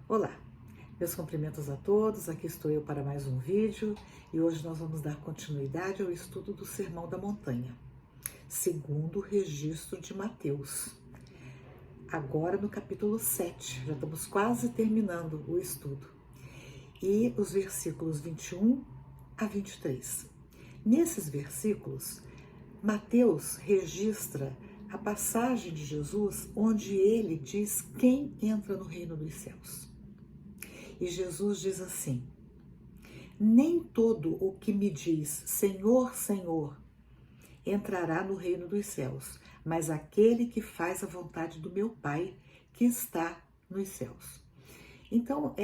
Olá, meus cumprimentos a todos, aqui estou eu para mais um vídeo e hoje nós vamos dar continuidade ao estudo do Sermão da Montanha, segundo o registro de Mateus. Agora no capítulo 7, já estamos quase terminando o estudo, e os versículos 21 a 23. Nesses versículos, Mateus registra a passagem de Jesus onde ele diz quem entra no reino dos céus. E Jesus diz assim: nem todo o que me diz Senhor, Senhor entrará no reino dos céus, mas aquele que faz a vontade do meu Pai que está nos céus. Então,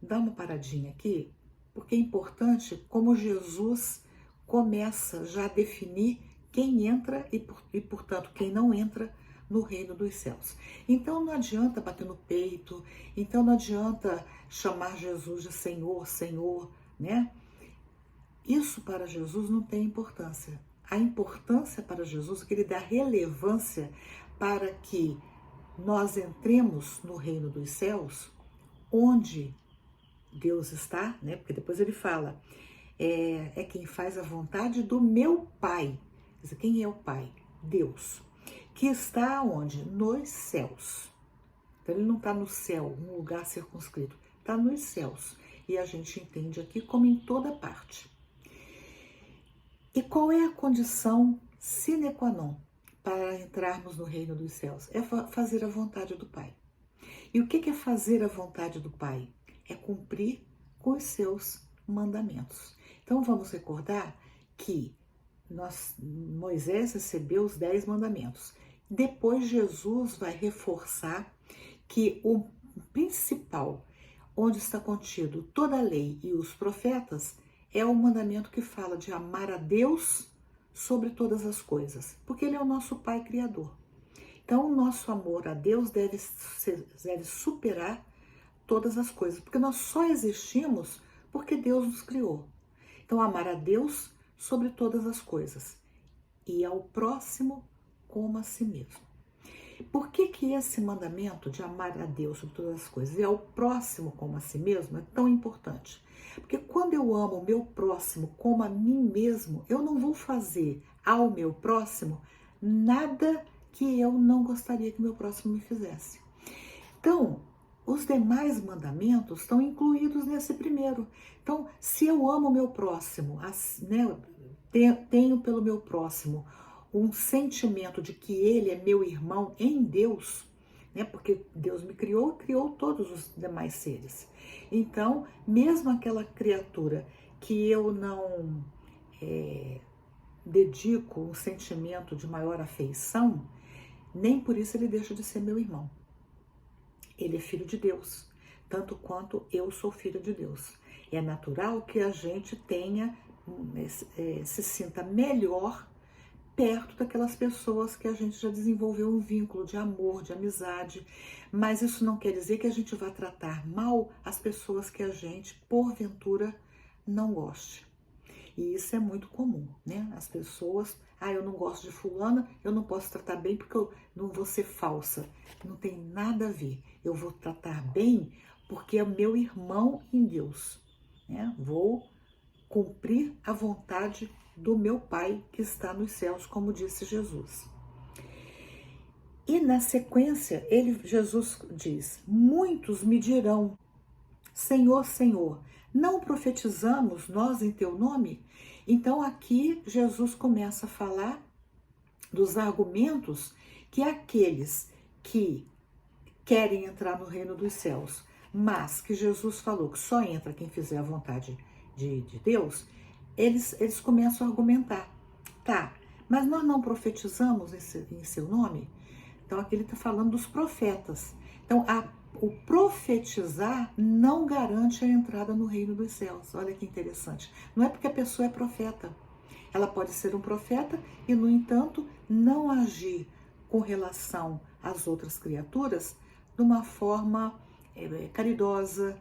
dá uma paradinha aqui, porque é importante como Jesus começa já a definir quem entra e portanto, quem não entra no reino dos céus. Então não adianta bater no peito, então não adianta chamar Jesus de Senhor, Senhor, né? Isso para Jesus não tem importância. A importância para Jesus é que ele dá relevância para que nós entremos no reino dos céus, onde Deus está, né? Porque depois ele fala, é quem faz a vontade do meu Pai. Quer dizer, quem é o Pai? Deus. Que está onde? Nos céus. Então ele não está no céu, um lugar circunscrito, está nos céus. E a gente entende aqui como em toda parte. E qual é a condição sine qua non para entrarmos no reino dos céus? É fazer a vontade do Pai. E o que é fazer a vontade do Pai? É cumprir com os seus mandamentos. Então vamos recordar que Moisés recebeu os 10 mandamentos. Depois Jesus vai reforçar que o principal, onde está contido toda a lei e os profetas, é o mandamento que fala de amar a Deus sobre todas as coisas, porque Ele é o nosso Pai Criador. Então, o nosso amor a Deus deve superar todas as coisas, porque nós só existimos porque Deus nos criou. Então, amar a Deus sobre todas as coisas e ao próximo como a si mesmo. Por que esse mandamento de amar a Deus sobre todas as coisas e ao próximo como a si mesmo é tão importante? Porque quando eu amo o meu próximo como a mim mesmo, eu não vou fazer ao meu próximo nada que eu não gostaria que meu próximo me fizesse. Então, os demais mandamentos estão incluídos nesse primeiro. Então, se eu amo o meu próximo, né, tenho pelo meu próximo um sentimento de que ele é meu irmão em Deus, né, porque Deus me criou todos os demais seres. Então, mesmo aquela criatura que eu não dedico um sentimento de maior afeição, nem por isso ele deixa de ser meu irmão. Ele é filho de Deus, tanto quanto eu sou filho de Deus. É natural que a gente se sinta melhor perto daquelas pessoas que a gente já desenvolveu um vínculo de amor, de amizade, mas isso não quer dizer que a gente vá tratar mal as pessoas que a gente, porventura, não goste. E isso é muito comum, né? As pessoas, eu não gosto de fulana, eu não posso tratar bem porque eu não vou ser falsa. Não tem nada a ver. Eu vou tratar bem porque é meu irmão em Deus, né? Vou cumprir a vontade do meu Pai que está nos céus, como disse Jesus. E na sequência, Jesus diz: muitos me dirão, Senhor, Senhor, não profetizamos nós em teu nome? Então aqui Jesus começa a falar dos argumentos que aqueles que querem entrar no reino dos céus, mas que Jesus falou que só entra quem fizer a vontade de Deus, eles começam a argumentar. Tá, mas nós não profetizamos em seu nome? Então aqui ele está falando dos profetas. Então o profetizar não garante a entrada no reino dos céus. Olha que interessante. Não é porque a pessoa é profeta. Ela pode ser um profeta e, no entanto, não agir com relação às outras criaturas de uma forma caridosa,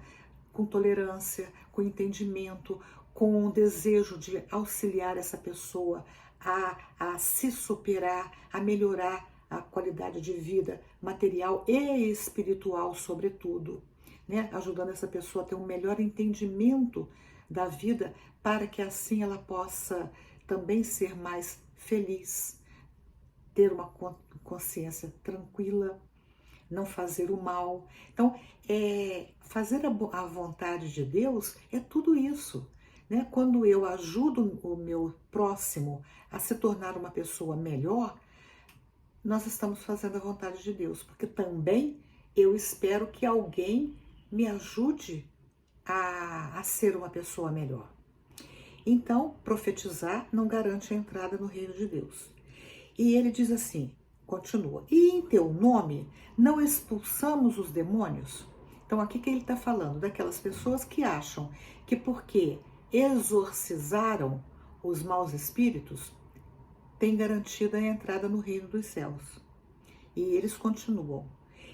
com tolerância, com entendimento, com o desejo de auxiliar essa pessoa a se superar, a melhorar a qualidade de vida material e espiritual, sobretudo. né, ajudando essa pessoa a ter um melhor entendimento da vida, para que assim ela possa também ser mais feliz, ter uma consciência tranquila, não fazer o mal. Então, fazer a vontade de Deus é tudo isso, né? Quando eu ajudo o meu próximo a se tornar uma pessoa melhor, nós estamos fazendo a vontade de Deus, porque também eu espero que alguém me ajude a ser uma pessoa melhor. Então, profetizar não garante a entrada no reino de Deus. E ele diz assim, continua, e em teu nome não expulsamos os demônios? Então aqui que ele está falando daquelas pessoas que acham que porque exorcizaram os maus espíritos, tem garantida a entrada no reino dos céus. E eles continuam,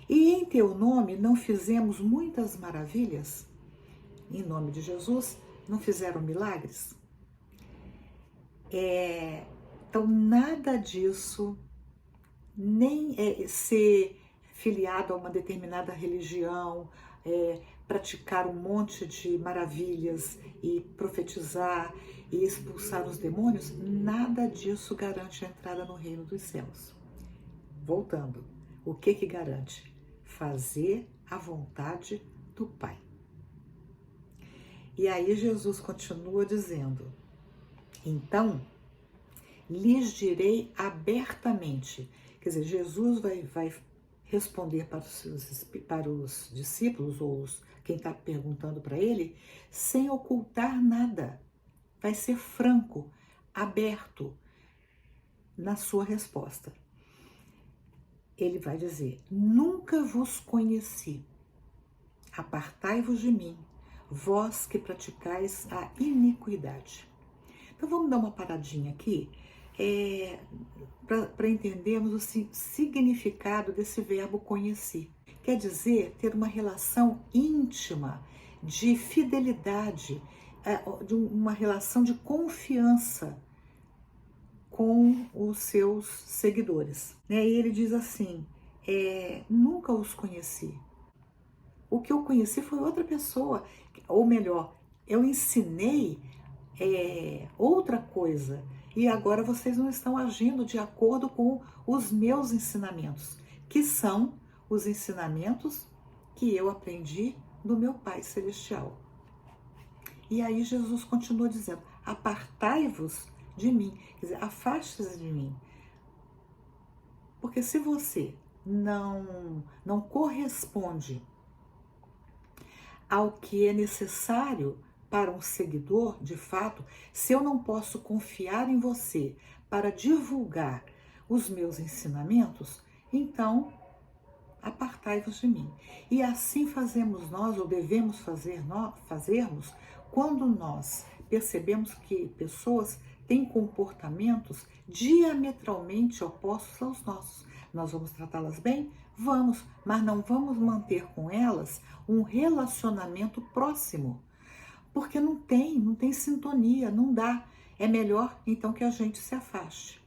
e em teu nome não fizemos muitas maravilhas? Em nome de Jesus, não fizeram milagres? Então, nada disso, nem ser filiado a uma determinada religião, praticar um monte de maravilhas e profetizar e expulsar os demônios, nada disso garante a entrada no reino dos céus. Voltando, o que garante? Fazer a vontade do Pai. E aí Jesus continua dizendo, então, lhes direi abertamente. Quer dizer, Jesus vai responder para os discípulos, ou quem está perguntando para ele, sem ocultar nada. Vai ser franco, aberto na sua resposta. Ele vai dizer, nunca vos conheci, apartai-vos de mim, vós que praticais a iniquidade. Então vamos dar uma paradinha aqui, para entendermos o significado desse verbo conhecer. Quer dizer, ter uma relação íntima, de fidelidade, de uma relação de confiança com os seus seguidores. E ele diz assim, nunca os conheci. O que eu conheci foi outra pessoa, ou melhor, eu ensinei outra coisa, e agora vocês não estão agindo de acordo com os meus ensinamentos, que são os ensinamentos que eu aprendi do meu Pai Celestial. E aí Jesus continua dizendo, apartai-vos de mim, quer dizer, afaste-se de mim. Porque se você não corresponde ao que é necessário para um seguidor, de fato, se eu não posso confiar em você para divulgar os meus ensinamentos, então apartai-vos de mim. E assim fazemos nós, ou devemos fazermos, quando nós percebemos que pessoas têm comportamentos diametralmente opostos aos nossos. Nós vamos tratá-las bem? Vamos, mas não vamos manter com elas um relacionamento próximo, porque não tem sintonia, não dá. É melhor então que a gente se afaste.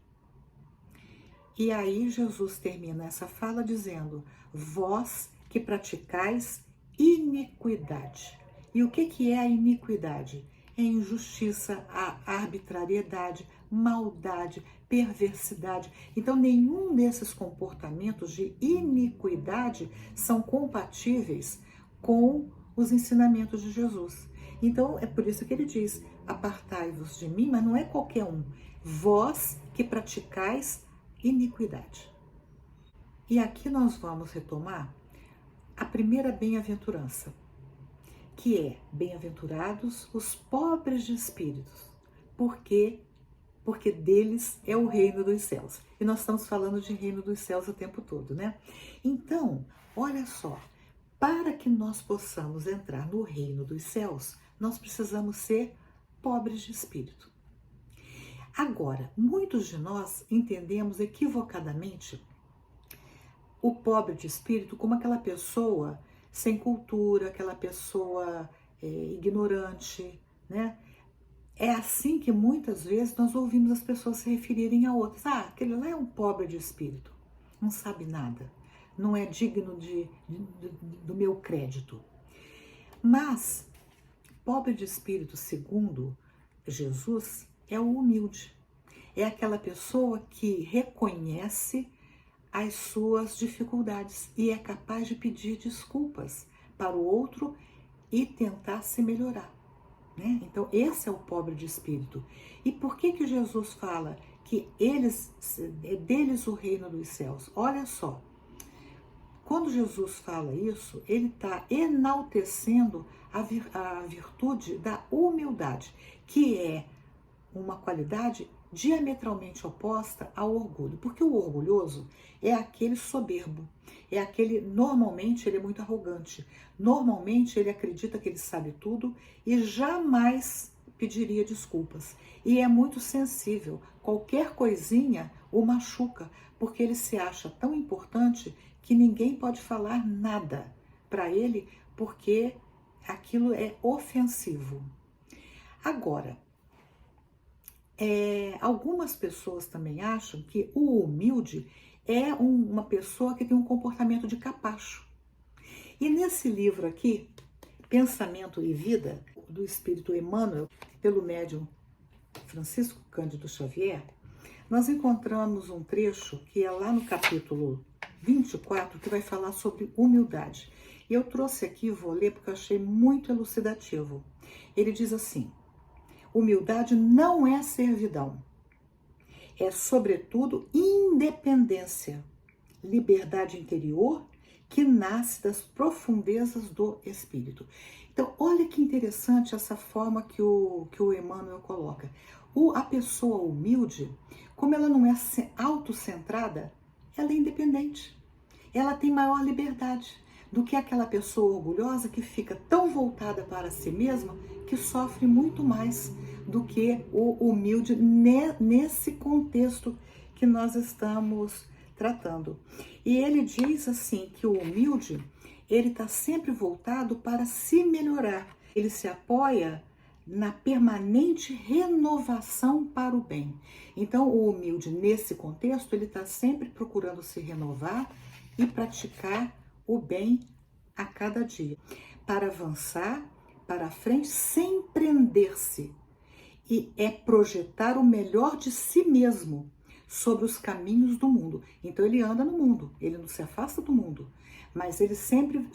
E aí Jesus termina essa fala dizendo, vós que praticais iniquidade. E o que é a iniquidade? É injustiça, a arbitrariedade, maldade, perversidade. Então, nenhum desses comportamentos de iniquidade são compatíveis com os ensinamentos de Jesus. Então, é por isso que ele diz, apartai-vos de mim, mas não é qualquer um. Vós que praticais iniquidade. E aqui nós vamos retomar a primeira bem-aventurança, que é, bem-aventurados os pobres de espíritos, porque deles é o reino dos céus. E nós estamos falando de reino dos céus o tempo todo, né? Então, olha só, para que nós possamos entrar no reino dos céus, nós precisamos ser pobres de espírito. Agora, muitos de nós entendemos equivocadamente o pobre de espírito como aquela pessoa sem cultura, aquela pessoa ignorante, né? É assim que muitas vezes nós ouvimos as pessoas se referirem a outras. Ah, aquele lá é um pobre de espírito, não sabe nada, não é digno do meu crédito. Mas, pobre de espírito, segundo Jesus, é o humilde. É aquela pessoa que reconhece as suas dificuldades e é capaz de pedir desculpas para o outro e tentar se melhorar, né? Então, esse é o pobre de espírito. E por que Jesus fala que é deles o reino dos céus? Olha só, quando Jesus fala isso, ele está enaltecendo a virtude da humildade, que é uma qualidade diametralmente oposta ao orgulho, porque o orgulhoso é aquele soberbo, é aquele, normalmente ele é muito arrogante, normalmente ele acredita que ele sabe tudo e jamais pediria desculpas, e é muito sensível, qualquer coisinha o machuca, porque ele se acha tão importante que ninguém pode falar nada para ele, porque aquilo é ofensivo. Agora, algumas pessoas também acham que o humilde é uma pessoa que tem um comportamento de capacho. E nesse livro aqui, Pensamento e Vida, do Espírito Emmanuel, pelo médium Francisco Cândido Xavier, nós encontramos um trecho que é lá no capítulo 24, que vai falar sobre humildade. E eu trouxe aqui, vou ler porque eu achei muito elucidativo. Ele diz assim: humildade não é servidão, é sobretudo independência, liberdade interior que nasce das profundezas do espírito. Então, olha que interessante essa forma que o Emmanuel coloca. A pessoa humilde, como ela não é autocentrada, ela é independente. Ela tem maior liberdade do que aquela pessoa orgulhosa que fica tão voltada para si mesma que sofre muito mais do que o humilde nesse contexto que nós estamos tratando. E ele diz assim que o humilde, ele está sempre voltado para se melhorar. Ele se apoia na permanente renovação para o bem. Então, o humilde, nesse contexto, ele está sempre procurando se renovar e praticar o bem a cada dia, para avançar para a frente sem prender-se. E é projetar o melhor de si mesmo sobre os caminhos do mundo. Então ele anda no mundo, ele não se afasta do mundo, mas ele sempre,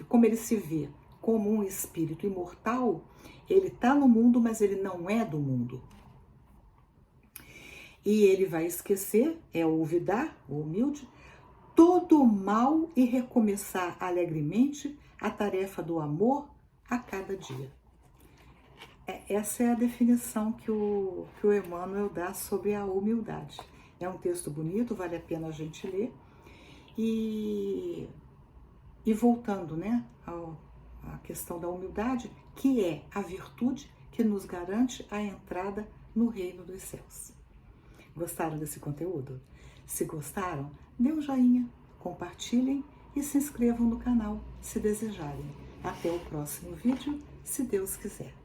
como ele se vê como um espírito imortal, ele está no mundo, mas ele não é do mundo. E ele vai esquecer, é o olvidar, o humilde, todo o mal e recomeçar alegremente a tarefa do amor a cada dia. Essa é a definição que o Emmanuel dá sobre a humildade. É um texto bonito, vale a pena a gente ler. E voltando, né, à questão da humildade, que é a virtude que nos garante a entrada no reino dos céus. Gostaram desse conteúdo? Se gostaram, dê um joinha, compartilhem e se inscrevam no canal, se desejarem. Até o próximo vídeo, se Deus quiser.